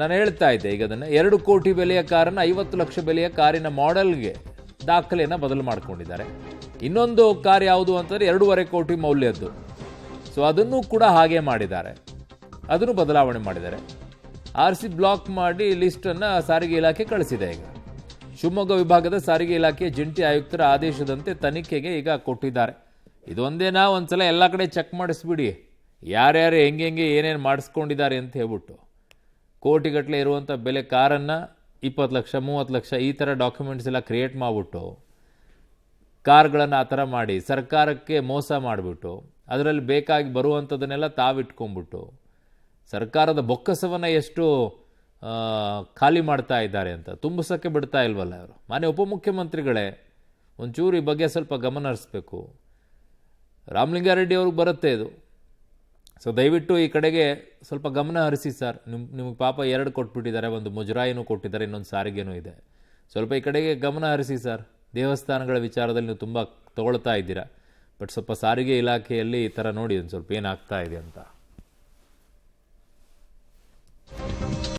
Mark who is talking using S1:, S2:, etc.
S1: ನಾನು ಹೇಳ್ತಾ ಇದ್ದೆ ಈಗ ಅದನ್ನು 2 ಕೋಟಿ ಬೆಲೆಯ ಕಾರನ್ನು 50 ಲಕ್ಷ ಬೆಲೆಯ ಕಾರಿನ ಮಾಡೆಲ್ಗೆ ದಾಖಲೆಯನ್ನು ಬದಲು ಮಾಡ್ಕೊಂಡಿದ್ದಾರೆ. ಇನ್ನೊಂದು ಕಾರ್ ಯಾವುದು ಅಂತಂದರೆ 2.5 ಕೋಟಿ ಮೌಲ್ಯದ್ದು. ಸೊ ಅದನ್ನು ಕೂಡ ಹಾಗೆ ಮಾಡಿದ್ದಾರೆ, ಅದನ್ನು ಬದಲಾವಣೆ ಮಾಡಿದ್ದಾರೆ. RC ಬ್ಲಾಕ್ ಮಾಡಿ ಲಿಸ್ಟನ್ನು ಸಾರಿಗೆ ಇಲಾಖೆ ಕಳಿಸಿದೆ. ಈಗ ಶಿವಮೊಗ್ಗ ವಿಭಾಗದ ಸಾರಿಗೆ ಇಲಾಖೆ ಜಂಟಿ ಆಯುಕ್ತರ ಆದೇಶದಂತೆ ತನಿಖೆಗೆ ಈಗ ಕೊಟ್ಟಿದ್ದಾರೆ. ಇದೊಂದೇನಾ, ಒಂದ್ಸಲ ಎಲ್ಲ ಕಡೆ ಚೆಕ್ ಮಾಡಿಸ್ಬಿಡಿ, ಯಾರ್ಯಾರು ಹೆಂಗೆ ಏನೇನು ಮಾಡಿಸ್ಕೊಂಡಿದ್ದಾರೆ ಅಂತ ಹೇಳ್ಬಿಟ್ಟು. ಕೋಟಿಗಟ್ಟಲೆ ಇರುವಂಥ ಬೆಲೆ ಕಾರನ್ನು 20 ಲಕ್ಷ 30 ಲಕ್ಷ ಈ ಥರ ಡಾಕ್ಯುಮೆಂಟ್ಸ್ ಎಲ್ಲ ಕ್ರಿಯೇಟ್ ಮಾಡಿಬಿಟ್ಟು ಕಾರ್ಗಳನ್ನು ಆ ಥರ ಮಾಡಿ ಸರ್ಕಾರಕ್ಕೆ ಮೋಸ ಮಾಡಿಬಿಟ್ಟು ಅದರಲ್ಲಿ ಬೇಕಾಗಿ ಬರುವಂಥದ್ದನ್ನೆಲ್ಲ ತಾವಿಟ್ಕೊಂಡ್ಬಿಟ್ಟು ಸರ್ಕಾರದ ಬೊಕ್ಕಸವನ್ನು ಎಷ್ಟು ಖಾಲಿ ಮಾಡ್ತಾ ಇದ್ದಾರೆ ಅಂತ ತುಂಬಿಸೋಕ್ಕೆ ಬಿಡ್ತಾ ಇಲ್ವಲ್ಲ ಅವರು. ಮಾನ್ಯ ಉಪಮುಖ್ಯಮಂತ್ರಿಗಳೇ, ಒಂಚೂರು ಈ ಬಗ್ಗೆ ಸ್ವಲ್ಪ ಗಮನ ಹರಿಸ್ಬೇಕು. ರಾಮಲಿಂಗಾರೆಡ್ಡಿ ಅವ್ರಿಗೆ ಬರುತ್ತೆ ಇದು. ಸೊ ದಯವಿಟ್ಟು ಈ ಕಡೆಗೆ ಸ್ವಲ್ಪ ಗಮನ ಹರಿಸಿ ಸರ್. ನಿಮಗೆ ಪಾಪ 2 ಕೊಟ್ಬಿಟ್ಟಿದ್ದಾರೆ, ಒಂದು ಮುಜರಾಯಿನೂ ಕೊಟ್ಟಿದ್ದಾರೆ, ಇನ್ನೊಂದು ಸಾರಿಗೆನೂ ಇದೆ. ಸ್ವಲ್ಪ ಈ ಕಡೆಗೆ ಗಮನ ಹರಿಸಿ ಸರ್. ದೇವಸ್ಥಾನಗಳ ವಿಚಾರದಲ್ಲಿ ನೀವು ತುಂಬ ತಗೊಳ್ತಾ ಇದ್ದೀರಾ, ಬಟ್ ಸ್ವಲ್ಪ ಸಾರಿಗೆ ಇಲಾಖೆಯಲ್ಲಿ ಈ ಥರ ನೋಡಿ ಒಂದು ಸ್ವಲ್ಪ ಏನಾಗ್ತಾ ಇದೆ ಅಂತ.